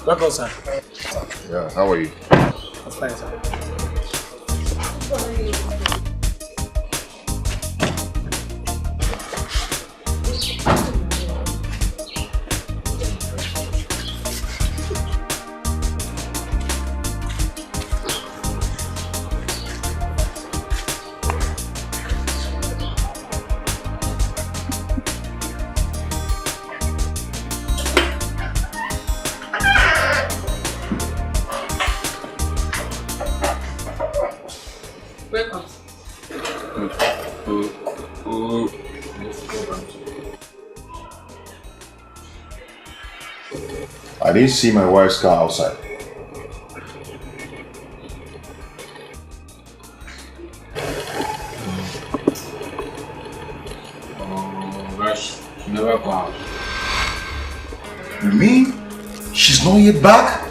Welcome, sir. Yeah, how are you? I'm fine, sir. I didn't see my wife's car outside. Oh, gosh, she never go out. You mean she's not yet back?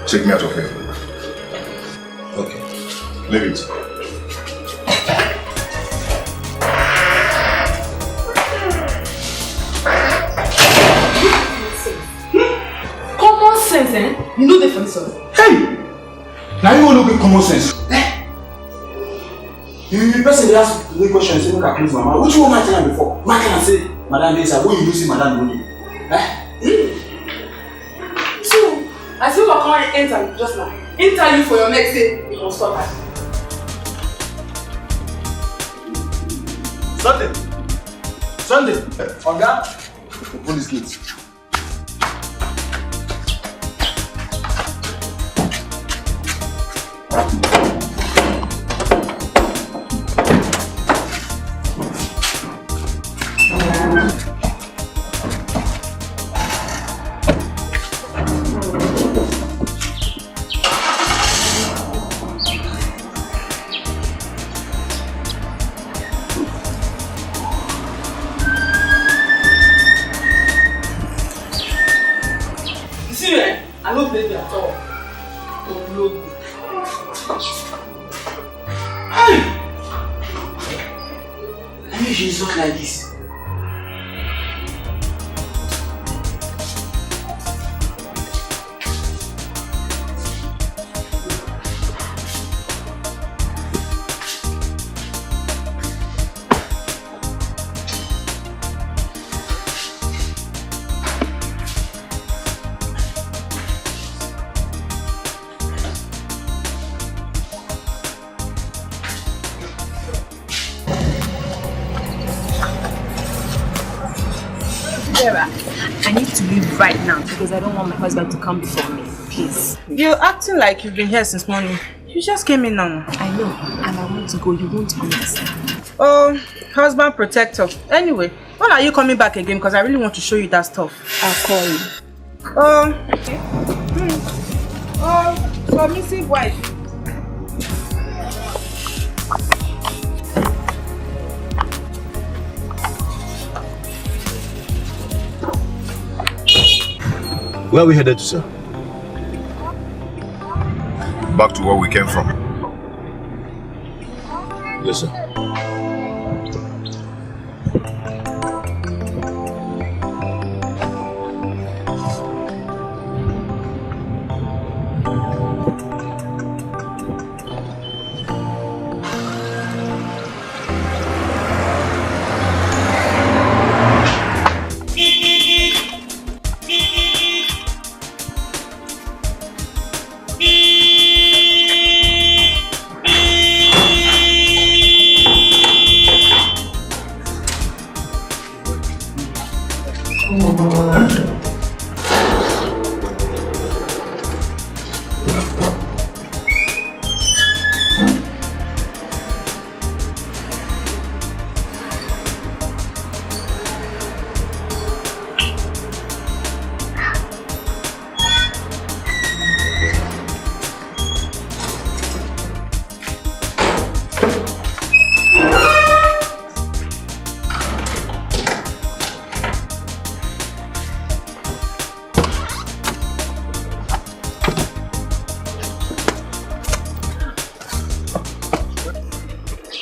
Take me out of here. Okay. Leave it. Common sense, eh? You know the funny story. Hey! Now you want to get common sense. Eh? You person ask me questions, say, look at please, mama. Which one might I before? Why can I say, Madam Desa, when you see Madam Doni? Eh? I see what can't enter just now. Enter you for your next day, you must stop that. Sunday! Oga, open this gate. I need to leave right now because I don't want my husband to come before me. Please. You're acting like you've been here since morning. You just came in now. I know, and I want to go. You won't understand. Oh, husband protector. Anyway, when are you coming back again? Because I really want to show you that stuff. I'll call you. Oh, okay. Oh, submissive wife. Where are we headed to, sir? Back to where we came from. Yes, sir.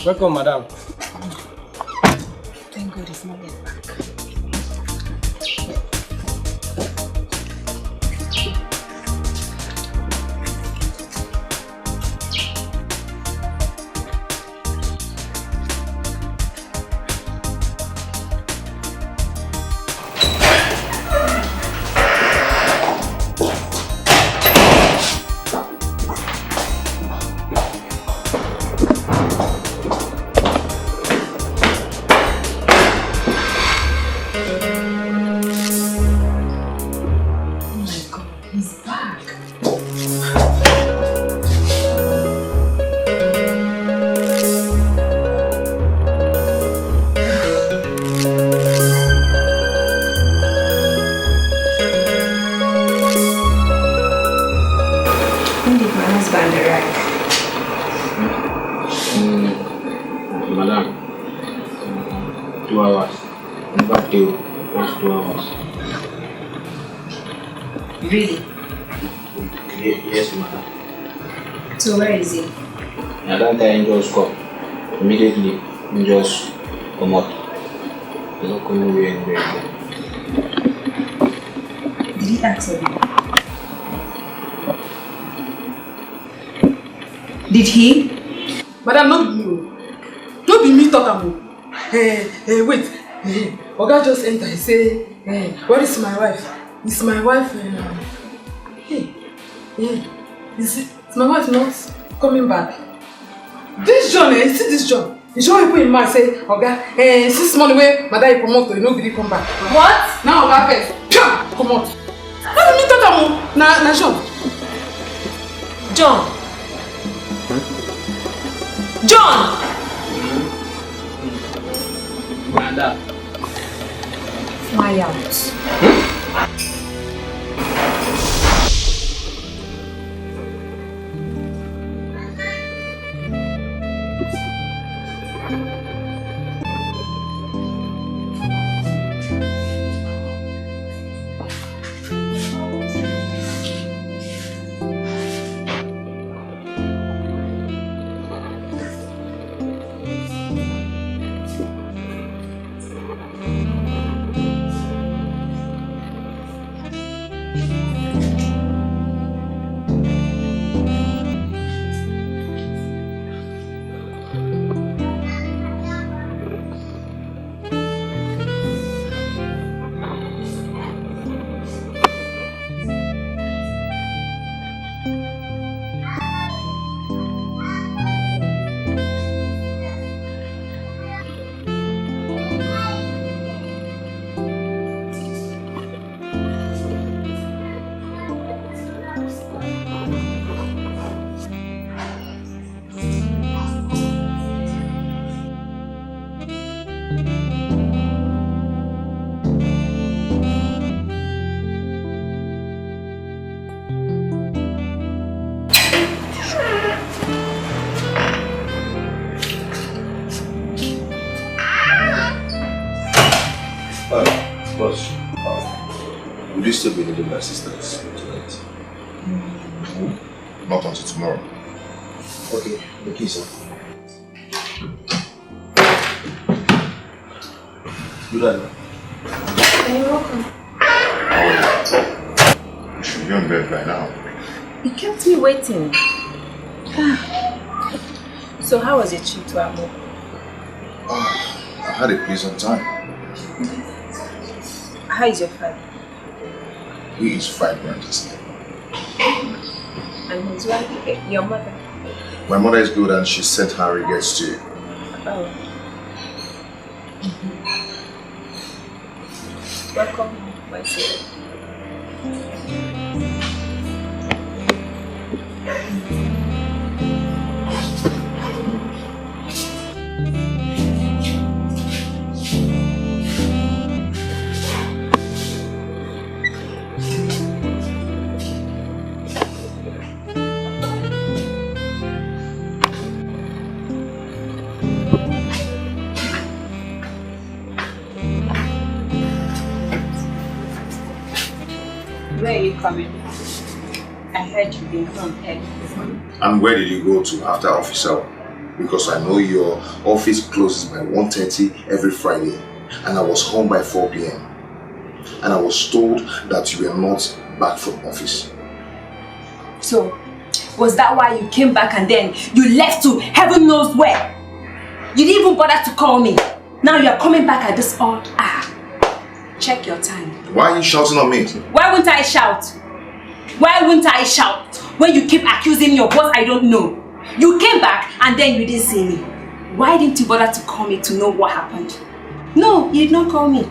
Welcome, madam. Thank God it's not yet back. Madam, 2 hours. In fact, just 2 hours. Really? Yes, madam. So where is he? I don't think just come. Immediately, just come out. He's not coming away anywhere. Did he ask of you? Did he? Madam, no be you. No be me talk am. Wait. Oga just enter. He say, where is my wife? Is my wife? Is my wife not coming back? This John, you see this John? He show people in mind say, Oga, since morning when Madam promote, you no gree come back. What? Now Oga first, come out. No be me talk am. Na John. John. John! Madam. Fly out. Boss, would you still be needing my assistance tonight? Not until tomorrow. Okay, the key, sir. Good night. You're welcome. You should be on bed by now. You kept me waiting. So how was your trip to Amo? I had a pleasant time. How is your father? He is vibrant as ever. And his wife, your mother? My mother is good and she sent her regrets to you. Oh. Welcome home, my dear. Where are you coming? I heard you've been home early. And where did you go to after office hour? Because I know your office closes by 1:30 every Friday, and I was home by 4 p.m. And I was told that you were not back from office. So, was that why you came back and then you left to heaven knows where? You didn't even bother to call me. Now you're coming back at this odd hour. Check your time. Why are you shouting on me? Why wouldn't I shout? Why wouldn't I shout? When you keep accusing your boss, I don't know. You came back and then you didn't see me. Why didn't you bother to call me to know what happened? No, you did not call me.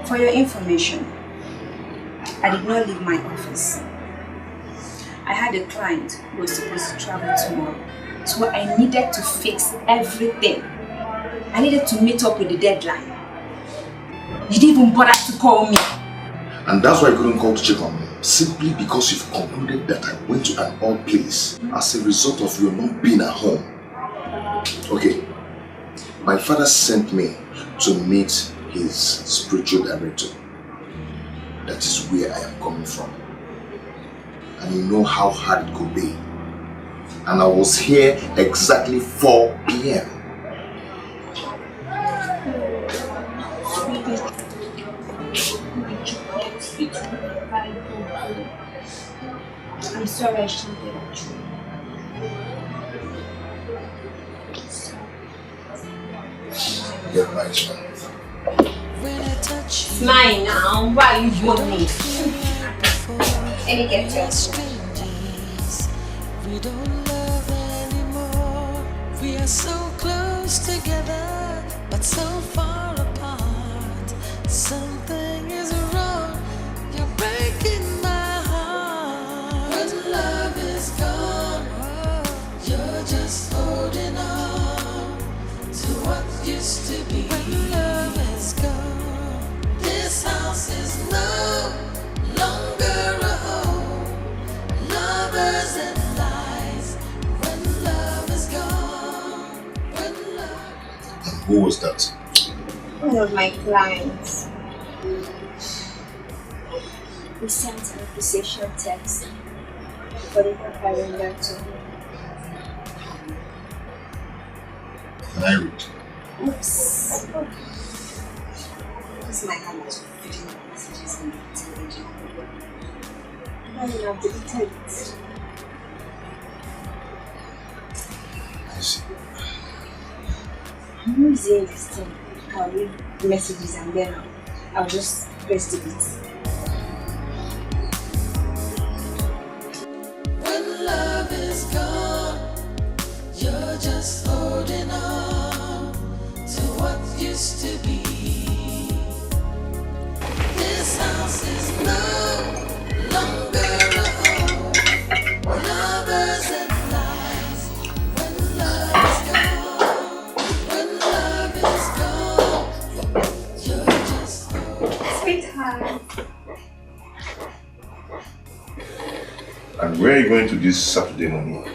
For your information, I did not leave my office. I had a client who was supposed to travel tomorrow, so I needed to fix everything. I needed to meet up with the deadline. You didn't even bother to call me. And that's why you couldn't call to check on me. Simply because you've concluded that I went to an odd place as a result of your not being at home. Okay. My father sent me to meet his spiritual director. That is where I am coming from. And you know how hard it could be. And I was here exactly 4 p.m. I'm sorry I shouted at you. Get right, man. Smile now. Why are you doing me? Let me get yours. We don't love anymore. We are so close together, but so far apart. Something is wrong. You're breaking my heart. When love is gone, you're just holding on to what used to be. When love is gone, this house is no longer a home. Lovers and lies. When love is gone, when love. And who was that? One of my clients. He sent an accusation text for the calendar to me. Can I read? Oops. This is my habit of reading the messages and deleting them. I will have deleted it. I see. I'm using this thing. I'll read the messages and then I'll just press delete. When love is gone, you're just holding on to what used to be. This house is no longer a home. Lovers and lies. When love is gone, when love is gone, you're just holding. Sweetheart. And where are you going to this Saturday morning?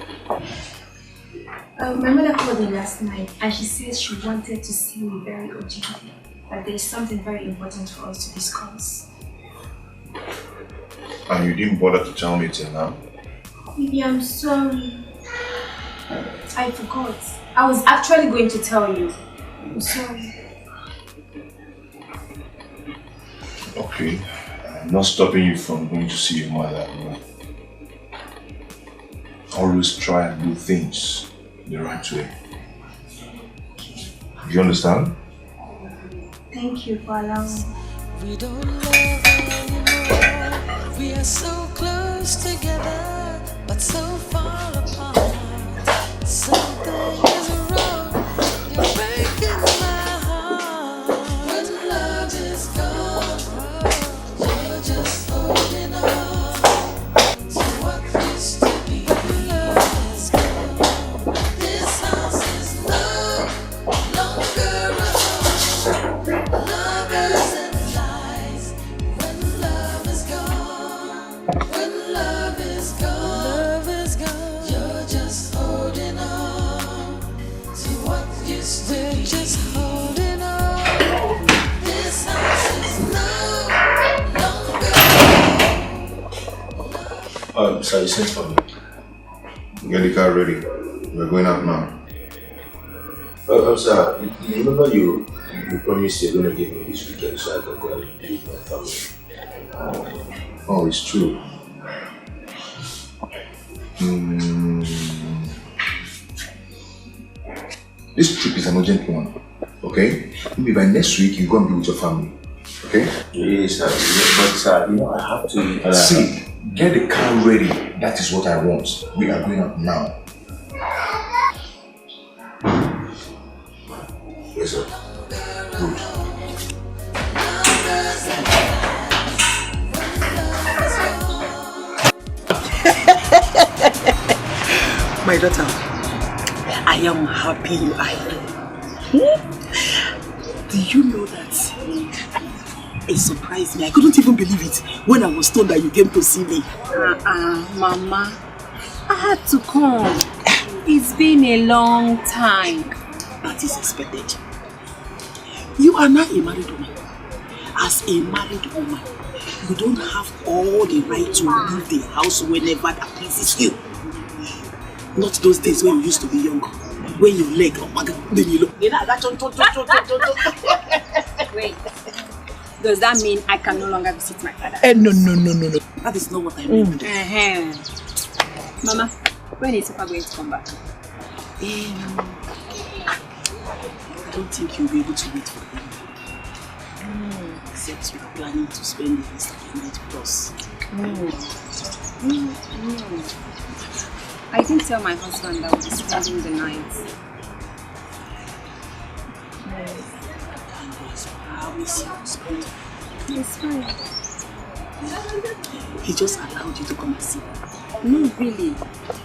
My mother called me last night and she said she wanted to see me very urgently. That there's something very important for us to discuss. And you didn't bother to tell me till now? Baby, I'm sorry. I forgot. I was actually going to tell you. I'm sorry. Okay. I'm not stopping you from going to see your mother. Always try and do things the right way. Do you understand? Thank you for allowing me. We don't love anymore. We are so close together, but so far apart. Something is wrong. You're breaking my heart. When love We're just holding on. This house is no longer. So you sent for me. Get the car ready. We're going out now. Sir, you remember you promised you're going to give me this weekend so I can go and be with my family. Oh, it's true. This trip is an urgent one, okay? Maybe by next week you go and be with your family, okay? Yes, sir. But sir, I have to... See, get the car ready. That is what I want. We are going out now. Yes, sir. Good. My daughter, I am happy you are here. Do you know that it surprised me? I couldn't even believe it when I was told that you came to see me. Mama, I had to come. It's been a long time. That is expected. You are now a married woman. As a married woman, you don't have all the right to leave the house whenever that pleases you. Not those days when you used to be young. When your leg then you look. Wait. Does that mean I can no longer visit my father? No. That is not what I mean. Mama, when is Papa going to come back? I don't think you'll be able to wait for him. Except you're planning to spend the rest of the night with us. I didn't tell my husband that we'll be spending the night. How is your husband? It's fine. He just allowed you to come and see him. No, really.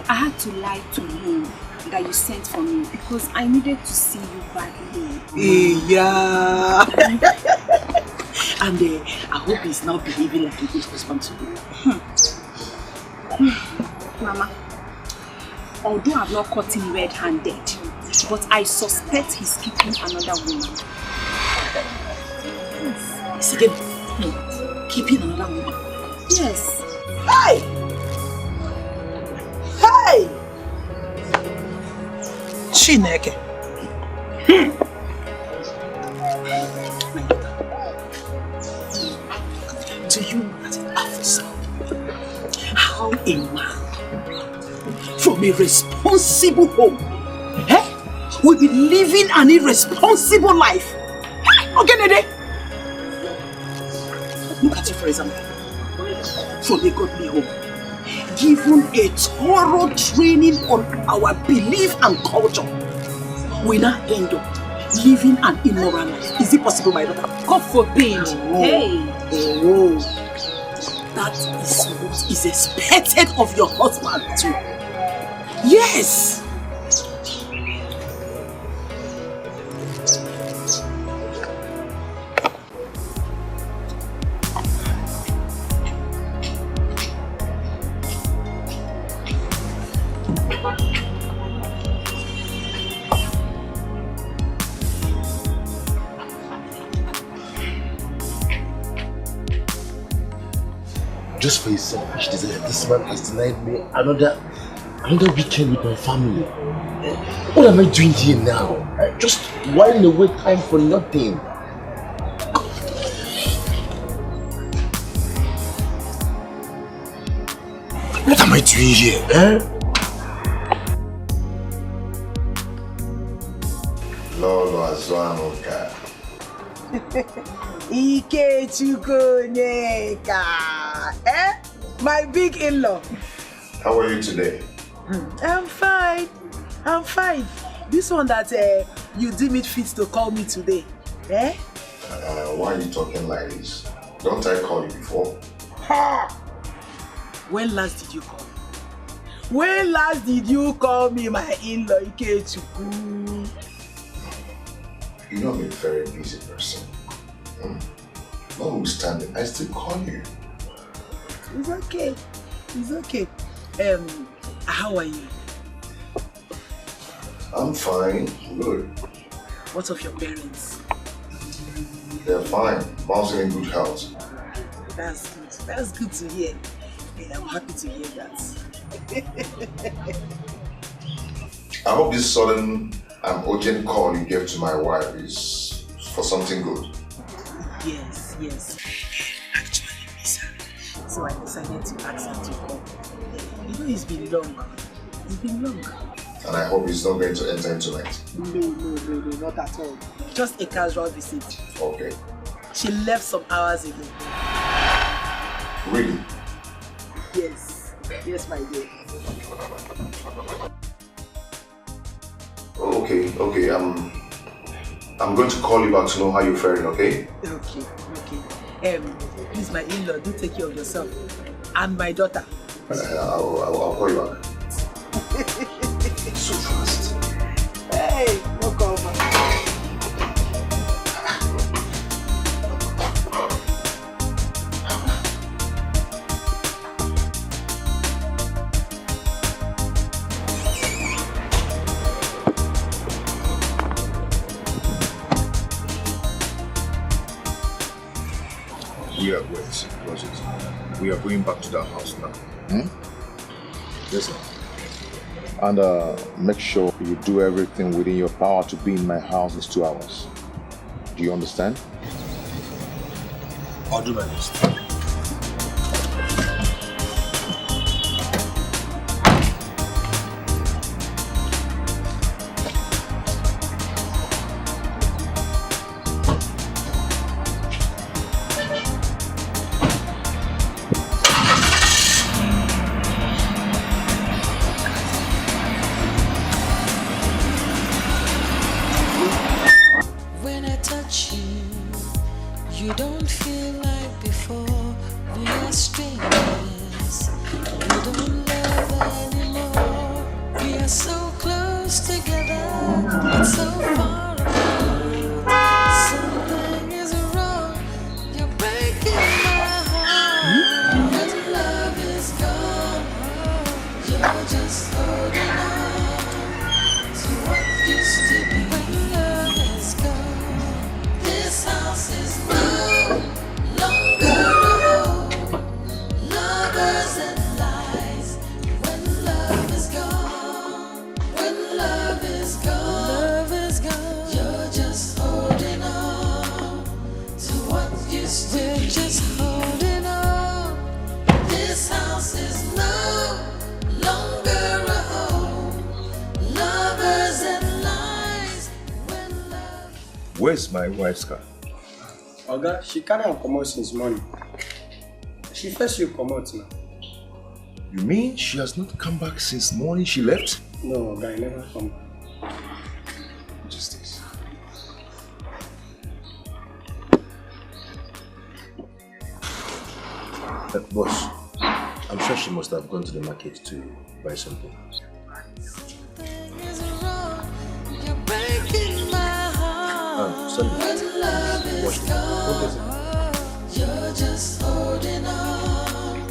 I had to lie to him that you sent for me because I needed to see you badly. Yeah. And I hope he's now behaving like a good husband to you. Mama, although I've not caught him red-handed, but I suspect he's keeping another woman. Is he keeping another woman? Yes. Hey! Hey! Chineke. Do you know that in Africa, how a man from a responsible home will be living an irresponsible life? Okay, Nede? Look at you, for example. From a godly home, given a thorough training on our belief and culture, we now end up living an immoral life. Is it possible, my daughter? God forbid. Hey. That is what is expected of your husband too. Yes. Just for his selfish desire, this man has denied me another weekend with my family. What am I doing here now? Just whiling away time for nothing. What am I doing here? Lolo Azuanoka. Ikechukonyeka. My big in-law. How are you today? I'm fine. This one that you deem it fit to call me today. Why are you talking like this? Don't I call you before? Ha! When last did you call me? When last did you call me my in-law, Ikechuku? You know I'm a very busy person. Notwithstanding, I still call you. It's okay. How are you? I'm fine. Good. What of your parents? They're fine. Mom's in good health. That's good. That's good to hear. And I'm happy to hear that. I hope this sudden and urgent call you gave to my wife is for something good. Yes, yes. Actually, miss her. So I decided to ask her to come. You know, it's been long. It's been long. And I hope he's not going to enter in tonight. No, not at all. Just a casual visit. Okay. She left some hours ago. Really? Yes. Yes, my dear. Okay. I'm going to call you back to know how you're faring, okay? Okay. Please, my in-law, do take care of yourself. And my daughter. I'll call you back. So fast. Hey, no call back. We are going back to that house now. Yes, sir. And make sure you do everything within your power to be in my house in 2 hours. Do you understand? I'll do my best. When I touch you, you don't feel like before. We are strangers. We don't love anymore. We are so close together, but so far apart. Something is wrong. You're breaking my heart. When love is gone, you're just holding on to what used to be. When love is gone, this house is no longer a home. Lovers and lies. When love is gone, love is gone, you're just holding on to what used to be. We're just holding on. This house is no longer a home. Lovers and lies. When love. Where's my wife's car? Oga, she carry am comot since morning. She first you comot now. You mean she has not come back since morning she left? No, Oga, I never come back. What is this? Boss, I'm sure she must have gone to the market to buy something. Something is wrong. You're breaking my heart. Sunday. When love is gone, you're just holding on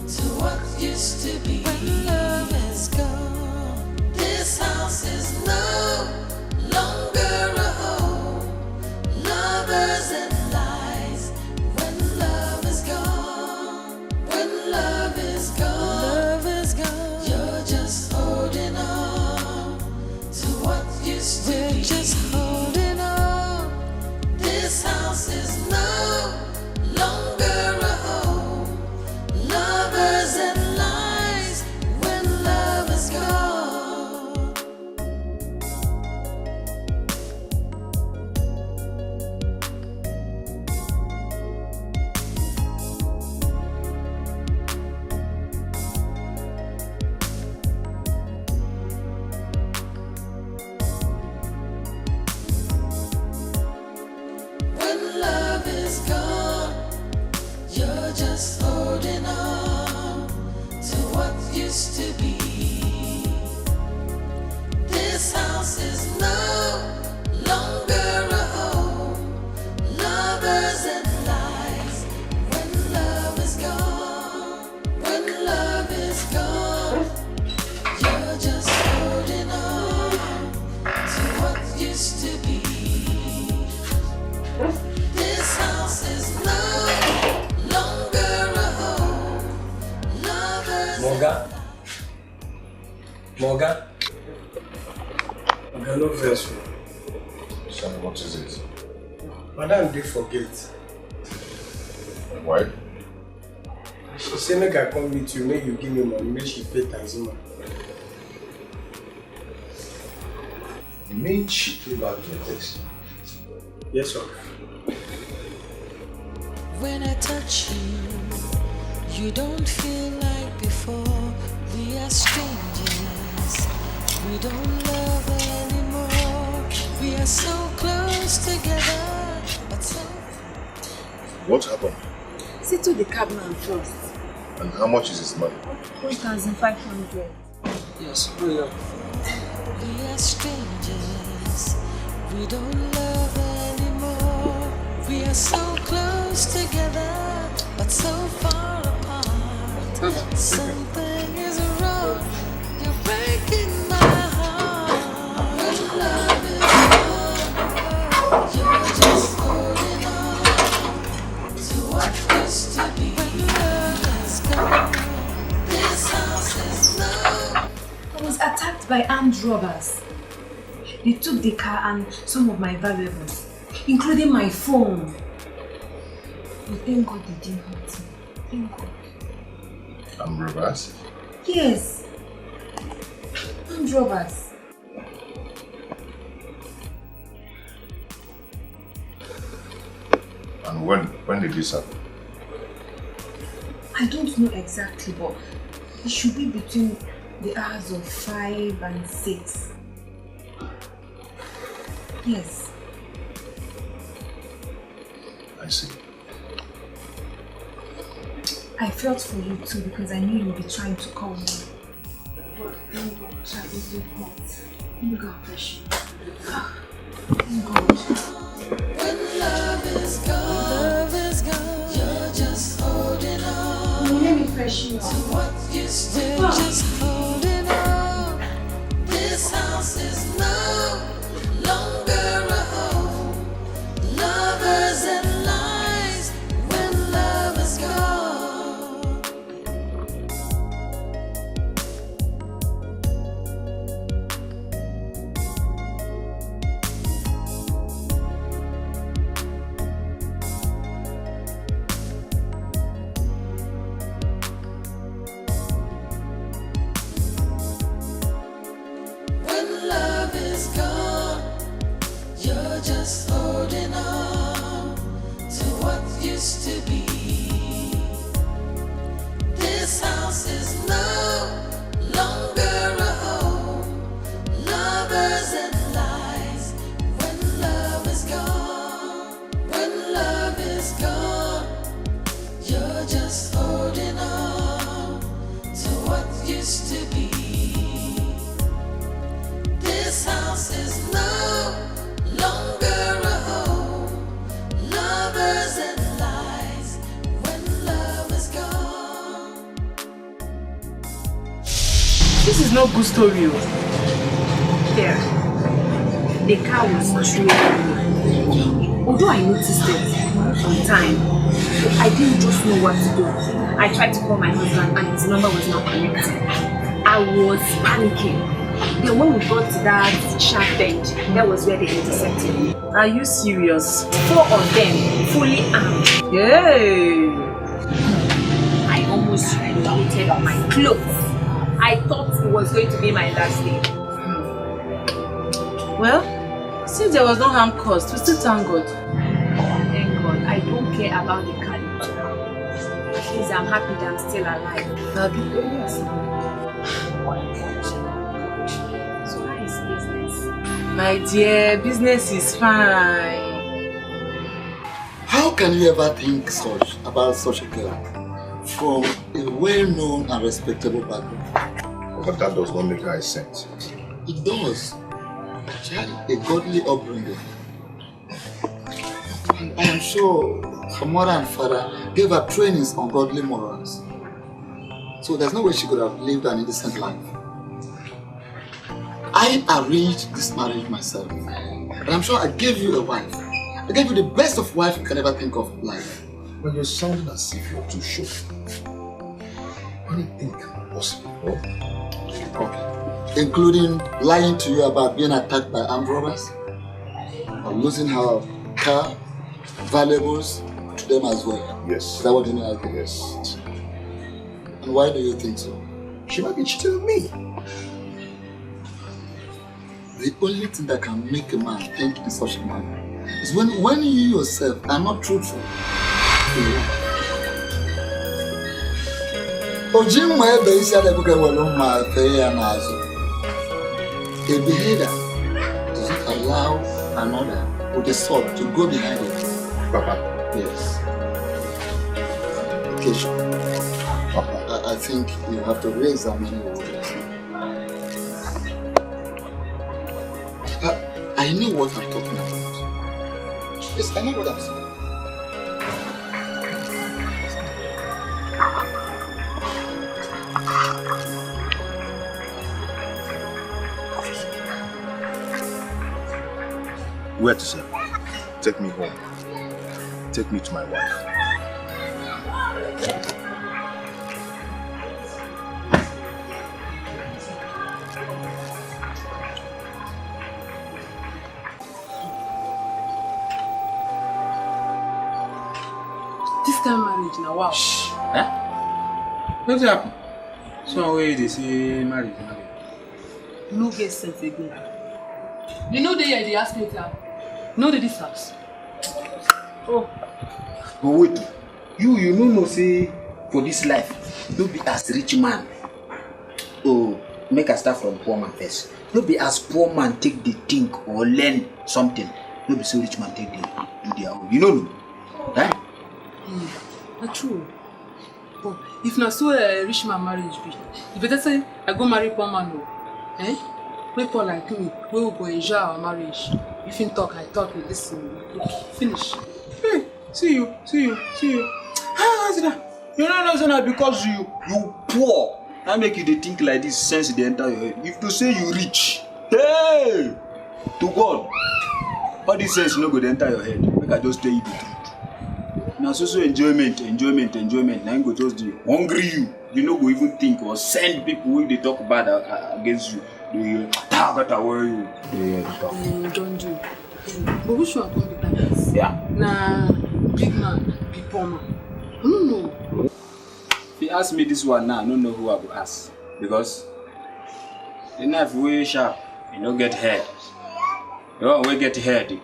to what used to be. When love is gone, this house is no longer a home. Lovers and lies. When love is gone, love is gone, you're just holding on to what used to be. We're just holding on. This house is no longer a home. Lovers and lies. When love is gone. When love is gone, you're just holding on to what used to be. This house is no longer a home. Lovers and lies. When love is gone, you're just holding on to what used to be. This house is no longer a home. Morgan? Morgan? Morgan, no verse. Son, what is it? Madam did forget. Why? She said make I come meet you, make you give me money, make she pay Tanzima. You mean she came back in the text? Yes, sir. When I touch you, you don't feel like before. We are strangers. We don't love anymore. We are so close together, but so. What happened? Sit to the cabman first. And how much is his money? 1,500. Yes, hurry up. We are strangers. We don't love anymore. We are so close together, but so far apart. Something is wrong. You're breaking my heart. When love is gone, you're just holding on to what used to be. When love is gone, this house is no. I was attacked by armed robbers. They took the car and some of my valuables, including my phone. But thank God they didn't hurt me. Thank God. I'm reverse. Yes. Armed robbers. And when did this happen? I don't know exactly, but it should be between the hours of 5 and 6. Yes. I see. I felt for you too because I knew you would be trying to call me. But thank God, child is so hot. Thank God, pressure. Thank God. When love is gone, you're just holding on. Let me pressure you. To what used to be, just holding on. This house is no longer a home. Lovers and lies when love is gone. When love is gone, you're just holding on to what used to be. This house is no longer a home. Lovers and lies when love is gone. When love is gone, you're just holding on to what used to be. This house is no longer a home. Lovers and lies when love is gone. This is no good story. There. The car was trailing me. Although I noticed it on time, I didn't just know what to do. I tried to call my husband and his number was not connected. I was panicking. Then when we got to that sharp bend, that was where they intercepted me. Are you serious? 4 of them, fully armed. Yay! I almost doubted on my clothes. I thought it was going to be my last day. Well, since there was no harm caused, we still thank God. Thank God. I don't care about the car. At least I'm happy that I'm still alive. So how is business? My dear, business is fine. How can you ever think about such a girl from a well-known and respectable background? But that does not make her a saint. It does. She had a godly upbringing. And I am sure her mother and father gave her trainings on godly morals. So there's no way she could have lived an innocent life. I arranged this marriage myself. And I'm sure I gave you a wife I gave you the best of wife you can ever think of in life. But you're sounding as if you're too sure. Anything can be possible, no? Okay. Including lying to you about being attacked by armed robbers? Or losing her car, valuables to them as well? Yes. Is that what you mean? Yes. And why do you think so? She might be cheating on me. The only thing that can make a man think in such a manner is when you yourself are not truthful. A behavior doesn't allow another with a sword to go behind it. Papa. Yes. Occasion. Papa, I think you have to re-examine your words. I know what I'm talking about. Yes, I know what I'm saying. Where to, sir? Take me home. Take me to my wife. This kind of marriage now, wow. Shh. Huh? What's happened? Some way they say marriage. No get sense again. You know they ask me to no they this house. Oh. But wait, you know say for this life, don't be as rich man. Oh, make a start from poor man first. Don't be as poor man take the think or learn something. Don't be so rich man take the do their own. You know me? Right? That's true. But if not so a rich man marriage be, you better say I go marry poor man no. Eh? We poor like me, we will go enjoy our marriage. If you talk, I talk, you listen. Finish. Hey, see you. Ah, you know not because you poor. I make you think like this sense they enter your head. If to say you rich, hey, to God, all this sense no go enter your head. Make I just tell you the truth. Now so enjoyment. Now you go just do hungry you. You no go even think or send people who they talk bad against you. They target away you. Don't do. But which one come be like this? Yeah. Nah, big man, big poor man. I don't know. If you ask me this one now, I don't know who I will ask. Because the knife way sharp, you don't get head. The one way get head,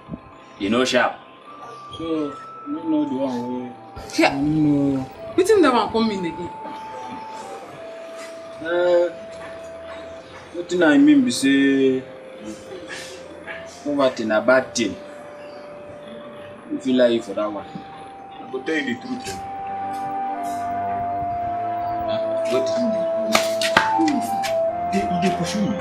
you know sharp. So you don't know the one way. Yeah. No. You think that one come in again? What thing I mean be say poverty na bad thing. If you lie for that one, I go tell you the truth. What? They pursue me.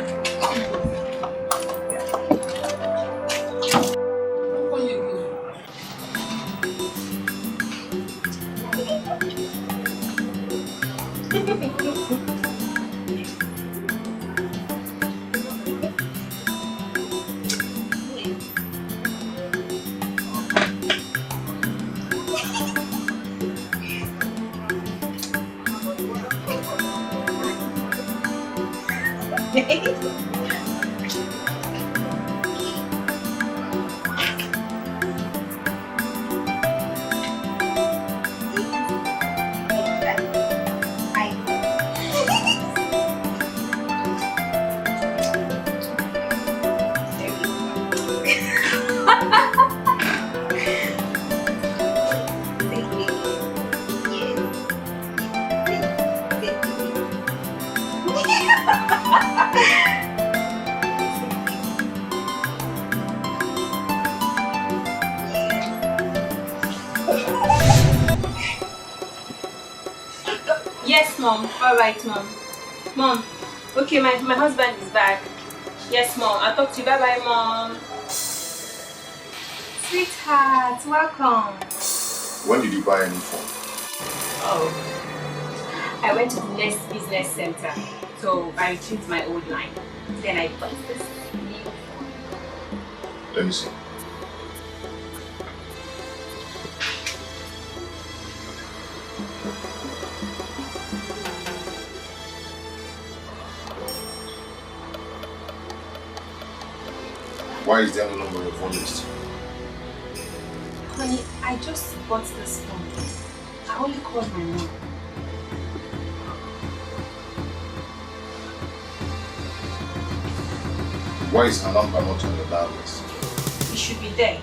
Yes, Mom. All right, Mom. Mom. Okay, my husband is back. Yes, Mom. I'll talk to you. Bye-bye, Mom. Sweetheart, welcome. When did you buy any phone? Oh. I went to the next business center. So I retrieved my old line. Then I bought this new phone. Let me see. Why is there no number on your phone list? Honey, I just bought this phone. I only called my mom. Why is her number not on the dial list? It should be there.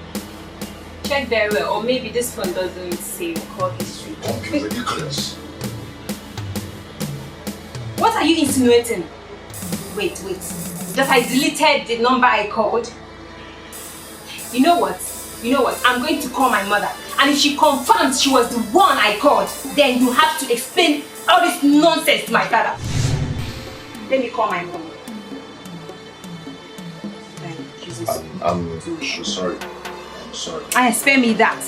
Check very well, or maybe this phone doesn't save call history. Don't be ridiculous. What are you insinuating? Wait. That I deleted the number I called? You know what? I'm going to call my mother. And if she confirms she was the one I called, then you have to explain all this nonsense to my father. Let me call my mom. I'm sorry. I'm sorry. And spare me that.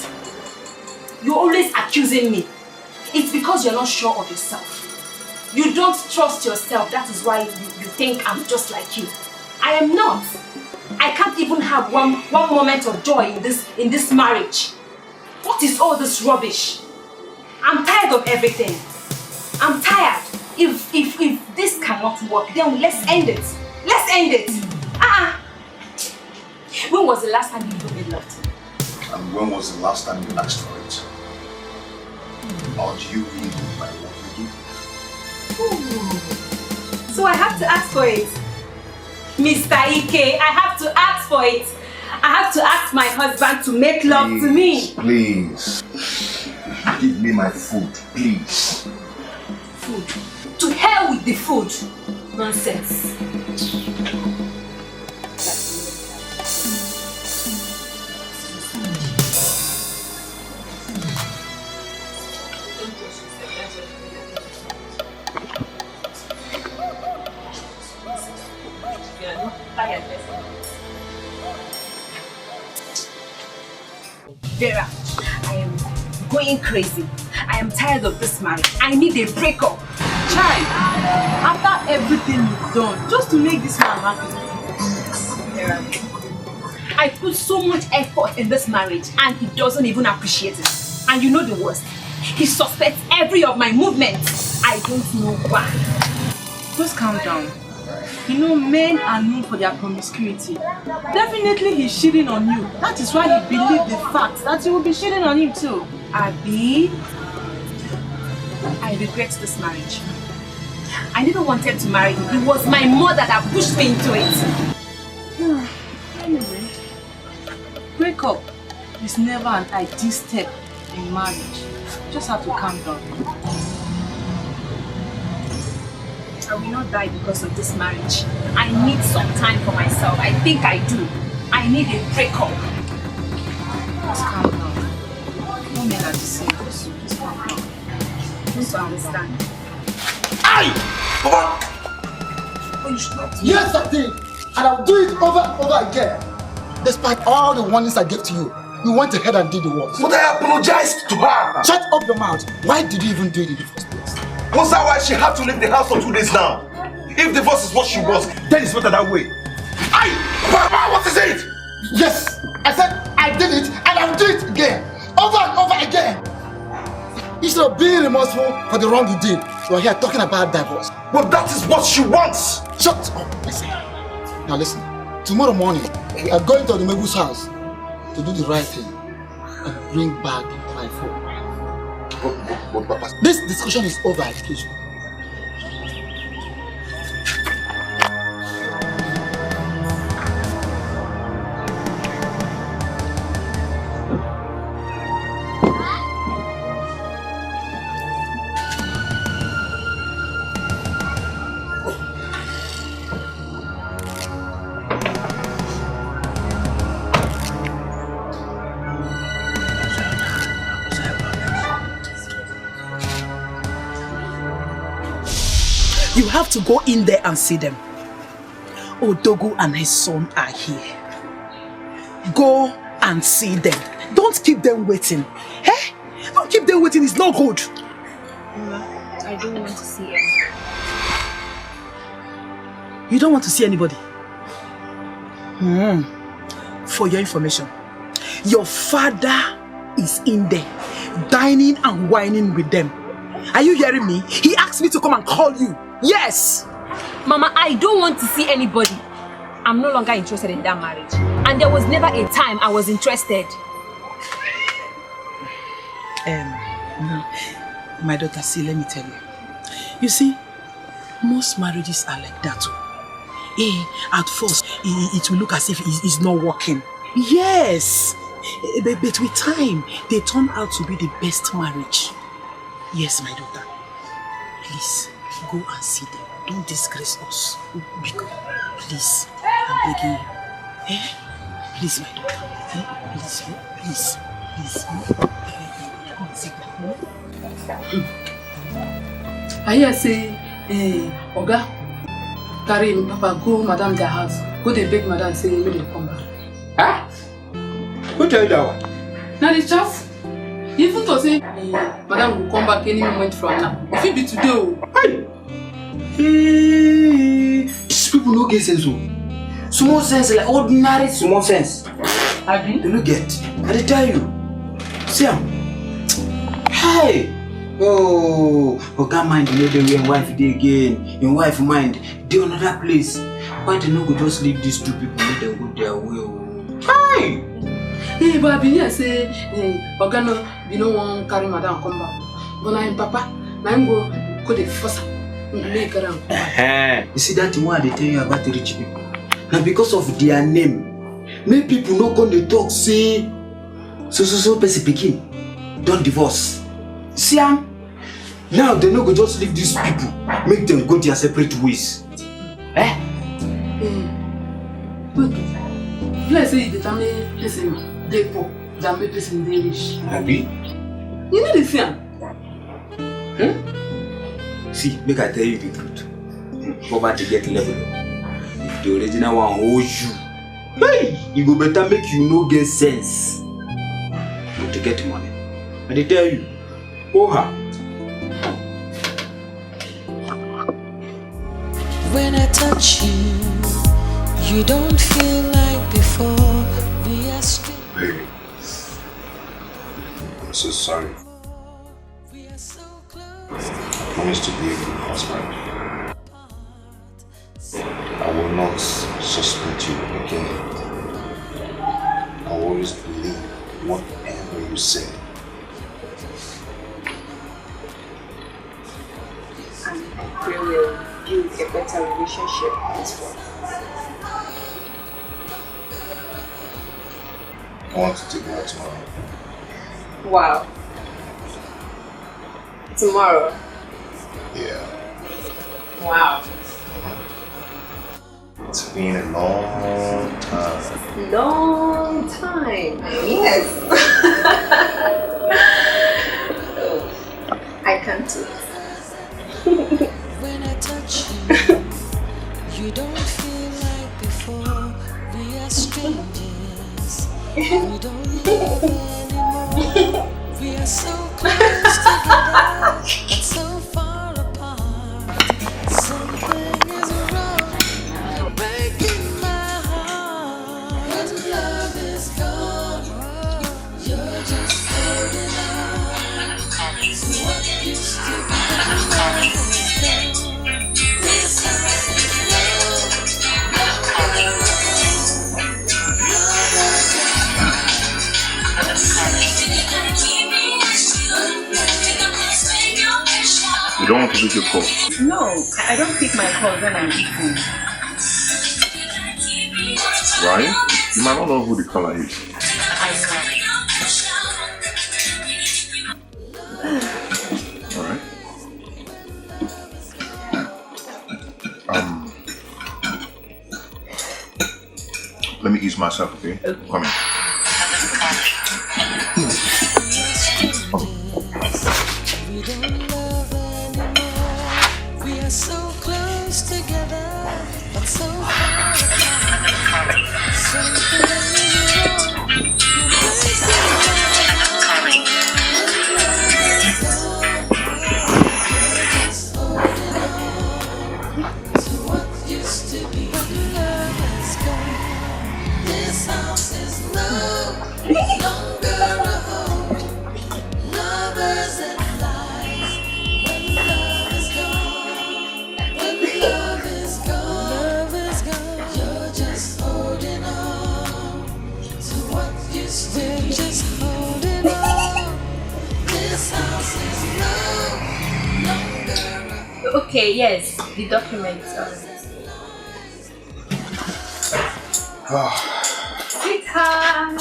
You're always accusing me. It's because you're not sure of yourself. You don't trust yourself. That is why you think I'm just like you. I am not. I can't even have one moment of joy in this marriage. What is all this rubbish? I'm tired of everything. I'm tired. If this cannot work, then let's end it. Let's end it. When was the last time you made love to me? And when was the last time you asked for it? Or do you really need my love again? So I have to ask for it. Mr. Ike, I have to ask for it. I have to ask my husband to make love to me. Please. Give me my food, please. Food? To hell with the food. Nonsense. Vera, I am going crazy. I am tired of this marriage. I need a breakup. Child, after everything you've done, just to make this man happy. Vera, I put so much effort in this marriage and he doesn't even appreciate it. And you know the worst. He suspects every of my movements. I don't know why. Just calm down. You know, men are known for their promiscuity. Definitely he's cheating on you. That is why he believed the fact that you will be cheating on him too. Abi, I regret this marriage. I never wanted to marry him. It was my mother that pushed me into it. Anyway, break up is never an ideal step in marriage. You just have to calm down. I will not die because of this marriage. I need some time for myself. I think I do. I need a breakup. Just calm down. No men are the same. Just calm down. Just to understand. Aye! Papa! Yes, I did. And I'll do it over and over again. Despite all the warnings I gave to you, you went ahead and did the work. But I apologized to her. Shut up your mouth. Why did you even do it in the first place? Was that why she had to leave the house for 2 days now? If divorce is what she wants, then it's better that way. Aye! Papa, what is it? Yes! I said I did it and I'll do it again. Over and over again. Instead of being remorseful for the wrong you did, you're here talking about divorce. Well, that is what she wants. Shut up. Listen. Now listen. Tomorrow morning, we are going to the Megu's house to do the right thing and bring back my phone. This discussion is over, education. You have to go in there and see them. Odogu and his son are here. Go and see them. Don't keep them waiting. Eh? Don't keep them waiting, it's not good. I don't want to see anyone. You don't want to see anybody? For your information, your father is in there, dining and whining with them. Are you hearing me? He asked me to come and call you. Yes! Mama, I don't want to see anybody. I'm no longer interested in that marriage. And there was never a time I was interested. My daughter, see, let me tell you. You see, most marriages are like that. At first, it will look as if it's not working. Yes! But with time, they turn out to be the best marriage. Yes, my daughter. Please, go and see them. Don't disgrace us. Because, please, I'm begging you. Please, my daughter. Please. I hear say, Oga, carry Papa go Madam their house. Go they beg Madam say make they come back. Huh? Who tell you that one? Now the chaff. Even to say, Madam will come back any moment from now. If it be today, These people no get sense. Small sense, like ordinary small sense. Abi? They no get. I dey tell you. See am. Hey! Oh, Oga mind you know the way wife dey again. Your wife mind dey another place. Why they no go just leave these two people make them go their way? Hey! Hey, but I be here say, Oga no, you no want carry Madam come back. But na him papa, na him go the first make her come back. You see that thing why they tell you about the rich people? Now because of their name, many people no come dey talk say so person pikin don't divorce. See am? Now they no go just leave these people, make them go their separate ways. But let's say the family person dey poor, than make person dey rich. Abi? You know the thing? See, make I tell you the truth. Poverty get level. If the original one hold you, hey, you go better make you no get sense. But to get money. And they tell you, her. When I touch you, you don't feel like before. We are still. Baby, I'm so sorry. We are so close. I promise to be a good husband. I will not suspect you again. I will always believe whatever you say. And we will build a better relationship henceforth. I want to take you out tomorrow. Wow. Tomorrow. Yeah. Wow. It's been a long time. Long time. Yes. Oh, I can't do it. When I touch you, you don't feel like before. We are strangers. We don't love anymore. We are so close together, but so far apart. Something is wrong. You're breaking my heart. When love is gone, you're just holding on to what used to be. This house is love. You don't want to pick your call. No, I don't pick my calls when I'm eating. Ryan, you might not know who the caller is. Alright. Let me ease myself, okay? Come in. We don't love anymore. We are so close together, but so far apart. Something is wrong. You're breaking my heart. Just holding on to what used to be. When love is gone, this house is no longer a home. Lovers and lies. When love is gone, when love is gone, you're just holding on We're just holding on. This house is no longer. Okay, yes, the documents. Sweetheart.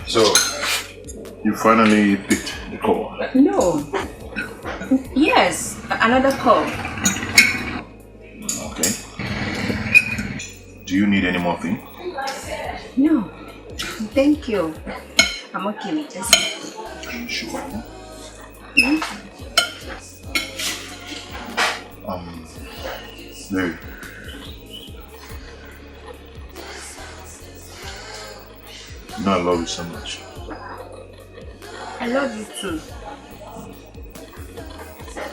So, you finally picked the call? No. Yes, another call. Okay. Do you need any more thing? No. Thank you. I'm okay with this. Are you sure? Mary. You know I love you so much. I love you too.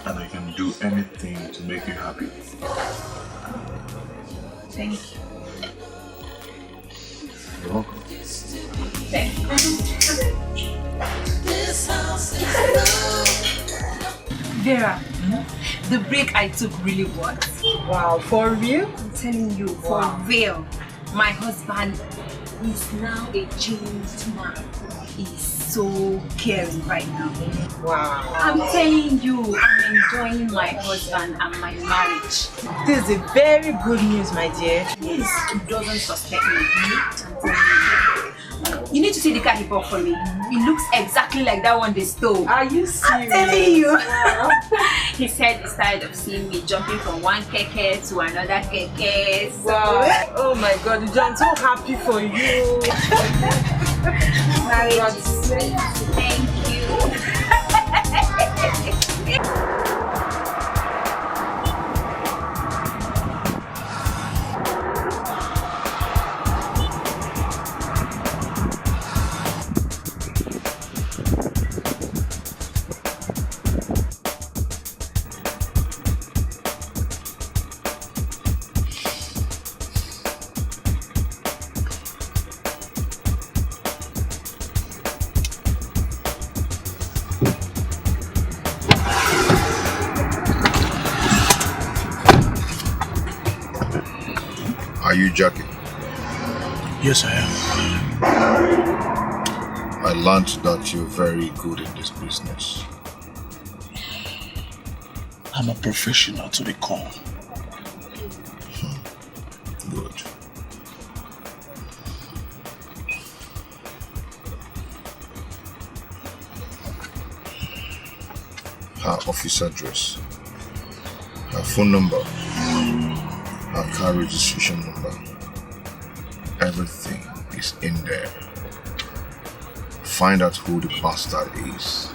And I can do anything to make you happy. Thank you. You're welcome. Thank you. Vera, the break I took really worked. Wow, for real? I'm telling you, for real. My husband is now a changed man. He's so caring right now. Wow. I'm telling you, I'm enjoying my husband and my marriage. This is a very good news, my dear. He doesn't suspect me. I'm telling you. You need to see the car he bought for me. It looks exactly like that one they stole. Are you serious? I'm telling you. He said he's tired of seeing me jumping from one keke to another keke. So. Wow. Oh my God, I'm so happy for you. Marriage is great. Thank you. Are you joking? Yes, I am. I learned that you're very good in this business. I'm a professional to the core. Good. Her office address, her phone number, her car registration number, everything is in there. Find out who the bastard is.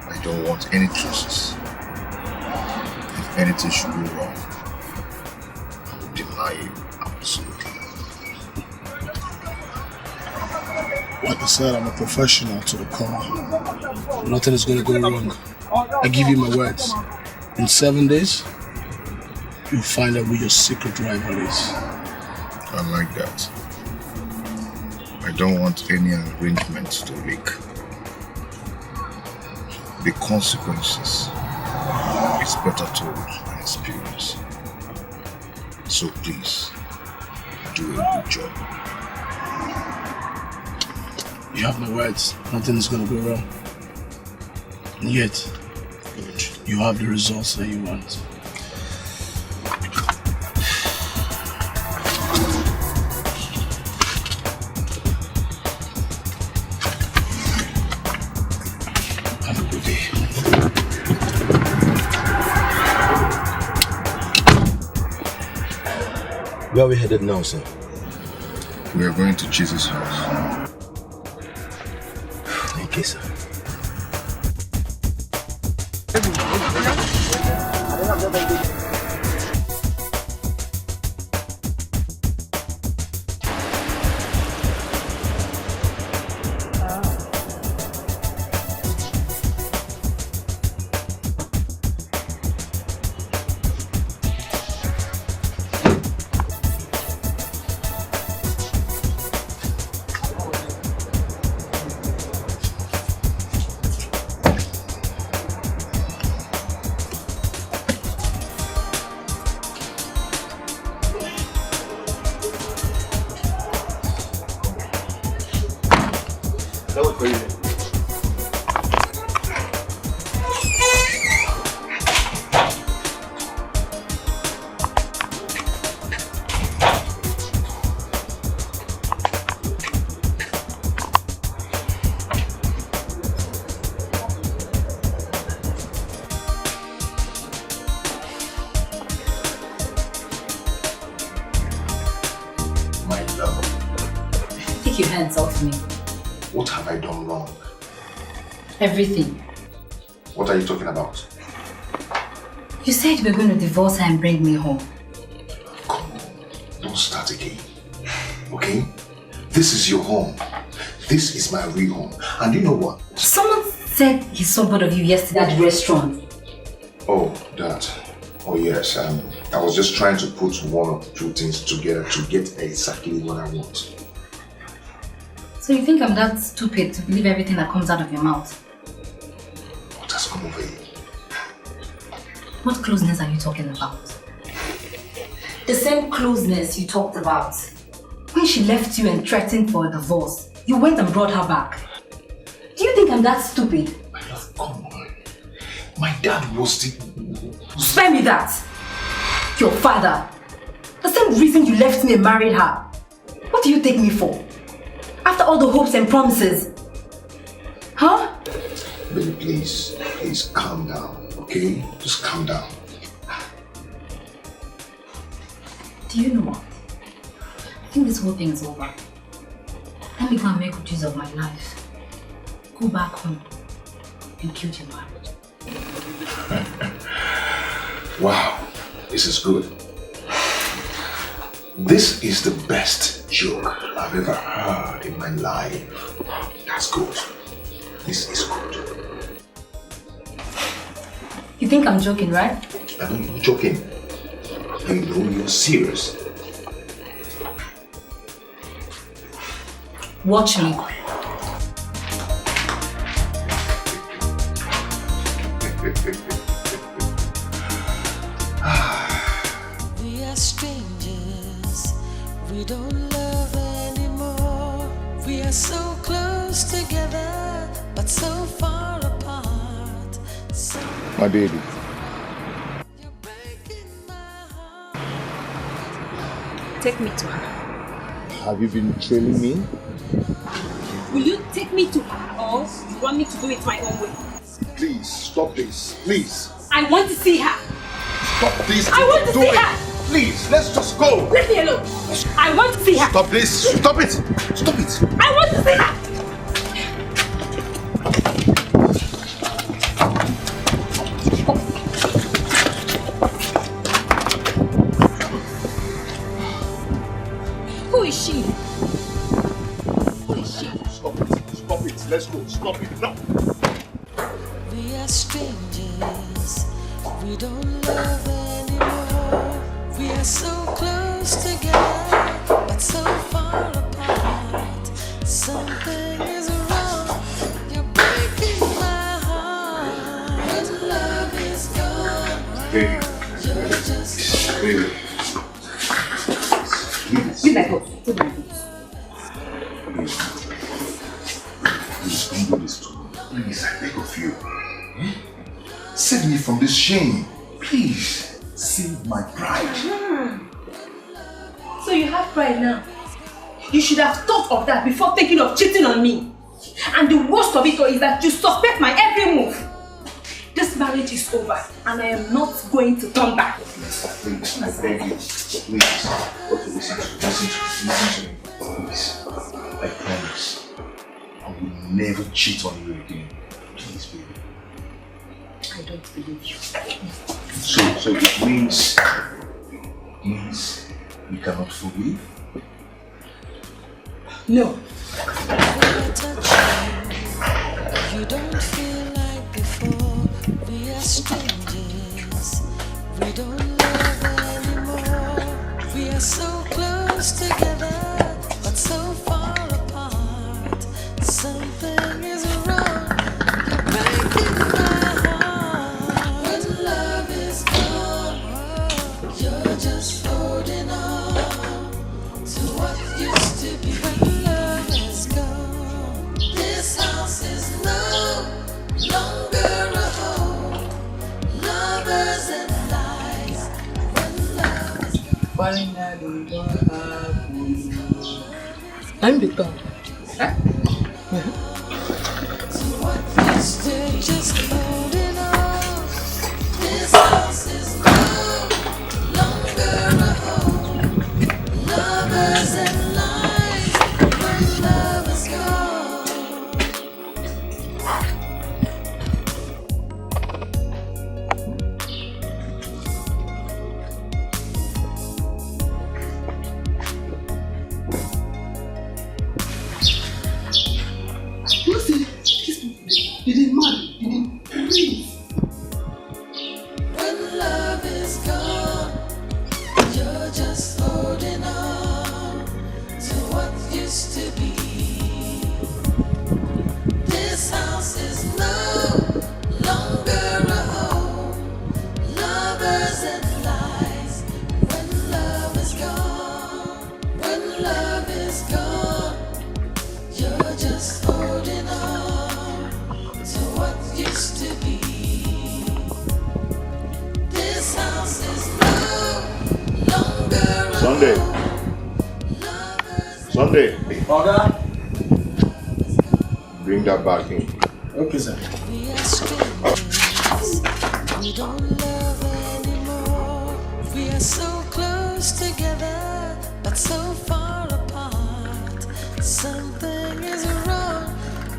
I don't want any traces. If anything should go wrong, I will deny you absolutely. Like I said, I'm a professional to the core. Nothing is going to go wrong. I give you my words. In 7 days, you'll find out who your secret rival is. I like that. I don't want any arrangements to leak. The consequences is better told than experienced. So please, do a good job. You have my words. Nothing is going to go wrong. And yet, you have the results that you want. Have a good day. Where are we headed now, sir? We are going to Jesus' house. Okay, sir. I'll wait for you. Take your hands off me. What have I done wrong? Everything. What are you talking about? You said you were going to divorce her and bring me home. Come on, don't start again. Okay? This is your home. This is my real home. And you know what? Someone said he saw both of you yesterday at the restaurant. Oh, that. Oh yes, I was just trying to put one or two things together to get exactly what I want. So you think I'm that stupid to believe everything that comes out of your mouth? What has come over you? What closeness are you talking about? The same closeness you talked about. When she left you and threatened for a divorce, you went and brought her back. Do you think I'm that stupid? My love, come on. My dad was the... Spare me that! Your father. The same reason you left me and married her. What do you take me for? After all the hopes and promises. Huh? Baby, please calm down, okay? Just calm down. Do you know what? I think this whole thing is over. Let me go and make good use of my life. Go back home and kill your marriage. Wow, this is good. This is the best joke I've ever heard in my life. That's good. This is good. You think I'm joking, right? I know you're joking. I know you're serious. Watch me. We are strangers, we don't love anymore. We are so close together, but so far apart. My baby. Take me to her. Have you been trailing me? Will you take me to her or you want me to do it my own way? Please, stop this. Please. I want to see her. Stop this. I want to Do see it. her. Please, let's just go. Leave me alone. I want to see her. Stop this. Stop it. Stop it. I want to see her. Who is she? Who is she? Stop it. Stop it. Let's go. Stop it. No. We are strangers, we don't love anymore. We are so close together, but so far apart. Something is wrong, you're breaking my heart. Love is gone. Baby. You're just Baby. Be my boss. Be my boss. Please don't do this to me. Please, I beg of you. Save me from this shame. Please, save my pride. So you have pride now. You should have thought of that before thinking of cheating on me. And the worst of it all is that you suspect my every move. This marriage is over and I am not going to turn back. Please, I beg you. Please. Okay, listen to me. Please. I promise. I will never cheat on you again. Please, baby. I don't believe you. So it means you cannot forgive? No. you don't feel like before. We are strangers. We don't love anymore. We are so close together, but so far apart. Something is wrong. You're breaking my heart. When love is gone, you're just holding on to what used to be. When love is gone, this finally what happened? I'm the top. They're just holding on. This house is no longer a home. Lovers and lies when love is gone. When love is gone, you're just holding on to what used to be. This house is no longer a home. Lovers and lies. When love is gone, when love is gone, you're just holding on to what used to be. This house is no longer a Sunday. Sunday. Oga. Bring that back in. Okay, sir. We are strangers. We don't love anymore. We are so close together, but so far apart. Something is wrong.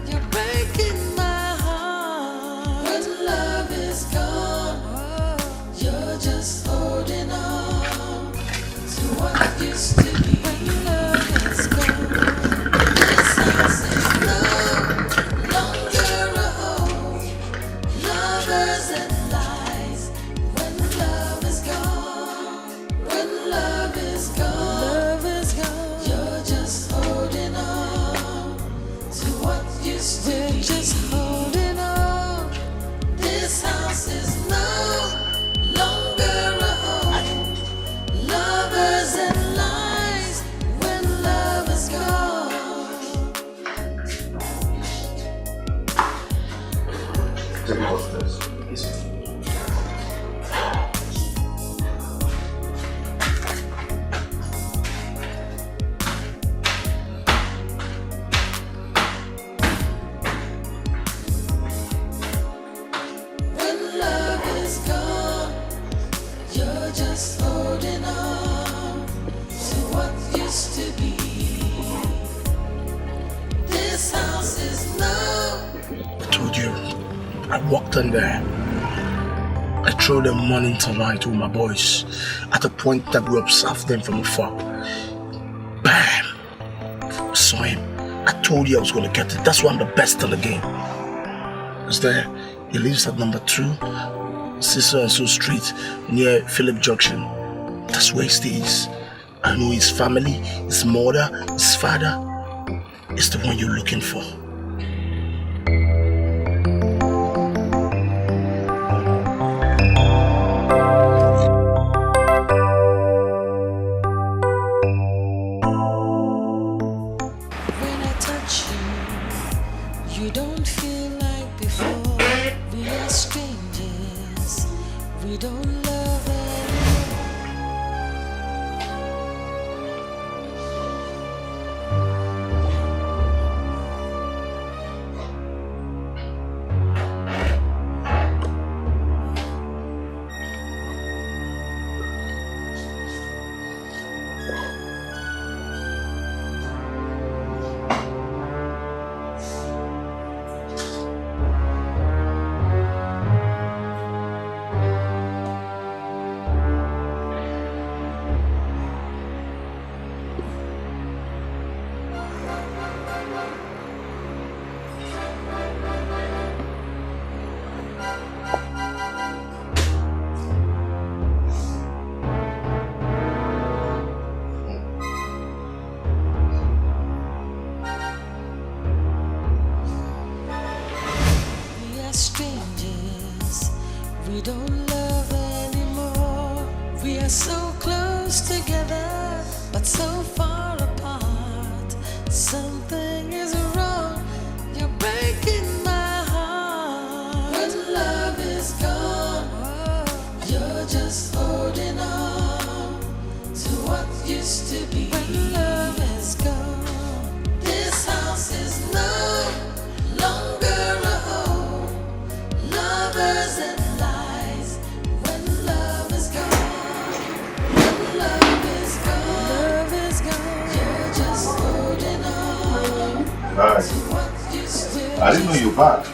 You're breaking my heart. When love is gone, you're just holding on to what used to be. When love is gone, this house is no longer a home. Lovers and lies. When love is gone, when love is gone, you're just holding on to what used to be. We're just holding on. This house is no longer a home. Lovers and lies. When love is gone. Take me upstairs. When love is gone, you're just holding on to what used to be. This house is no. I told you, I walked in there. I threw them money tonight with my boys at a point that we observed them from afar. Bam! I saw him. I told you I was going to get it. That's why I'm the best in the game. Is there? He lives at number 2, Sister and So Street, near Philip Junction. That's where he stays. I know his family, his mother, his father. It's the one you're looking for. When I touch you, you don't feel like before. We are strangers. We don't love anymore. We don't love anymore. We are so close together, but so far apart. Something is wrong. You're breaking my heart. When love is gone, you're just holding on to Hi. I didn't know you were back.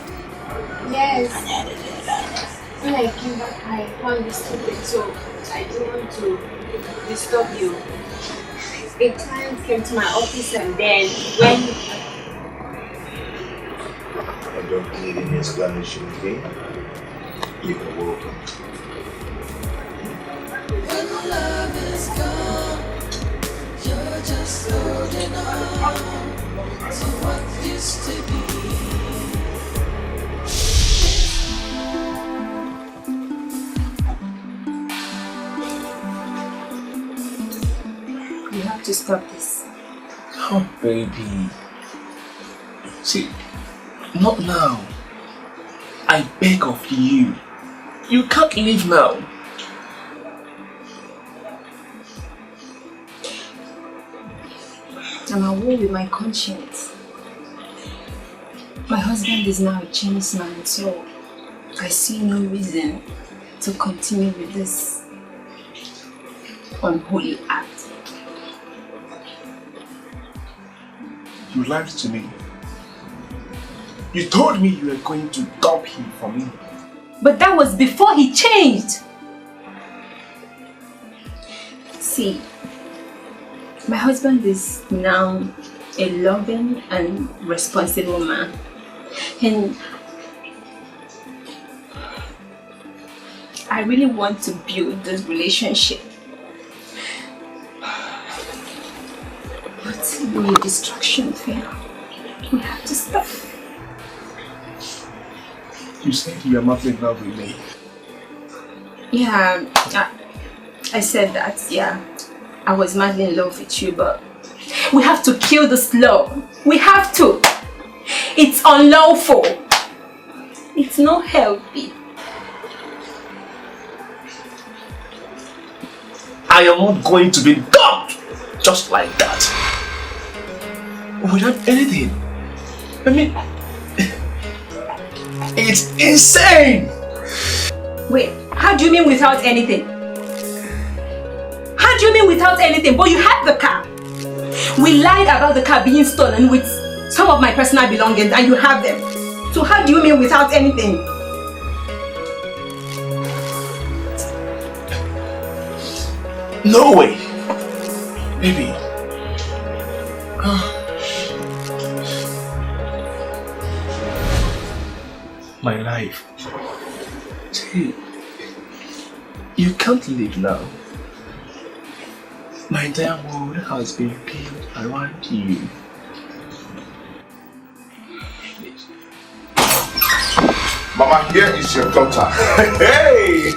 Yes. When I came back, I found this stupid, so I didn't want to disturb you. A client came to my office and then when... I don't need any explanation, okay? You are welcome. When love is gone, you're just holding on to what used to be. You have to stop this. Oh, baby. See, not now. I beg of you. You can't leave now. I'm at war with my conscience. My husband is now a changed man, so I see no reason to continue with this unholy act. You lied to me. You told me you were going to dump him for me. But that was before he changed. See, my husband is now a loving and responsible man. And I really want to build this relationship. But when your distraction fail, we have to stop. You said you are not in love with me. Yeah, I said that, yeah. I was madly in love with you, but we have to kill this love. We have to. It's unlawful. It's not healthy. I am not going to be dumped just like that. Without anything. I mean, it's insane. Wait, how do you mean without anything? How do you mean without anything? But you had the car. We lied about the car being stolen with some of my personal belongings and you have them. So how do you mean without anything? No way. Baby. My life. See, you can't leave now. My entire world has been built around you. Please. Mama, here is your daughter. Hey!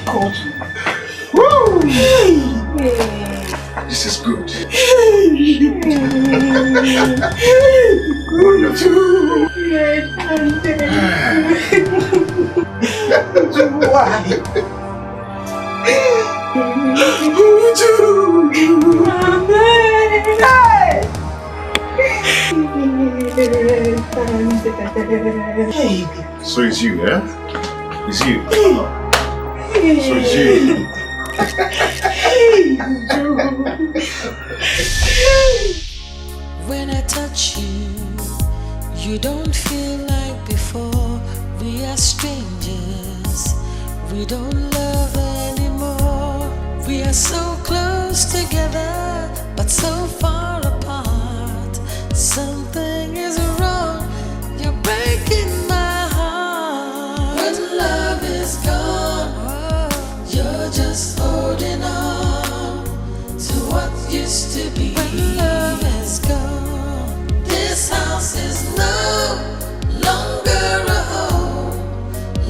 God. Woo! This is good. So it's you, eh? It's you. So it's you. When I touch you, you don't feel like before. We are strangers. We don't love anymore. We are so close together, but so far apart. Something is wrong. You're breaking my heart. When love is gone, you're just holding on to what used to be. When love is gone, this house is no longer a home.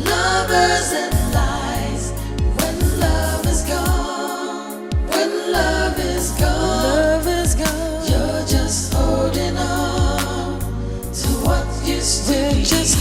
Lovers and lies. When love is gone, when love is gone, you're just holding on to what used to be. We're just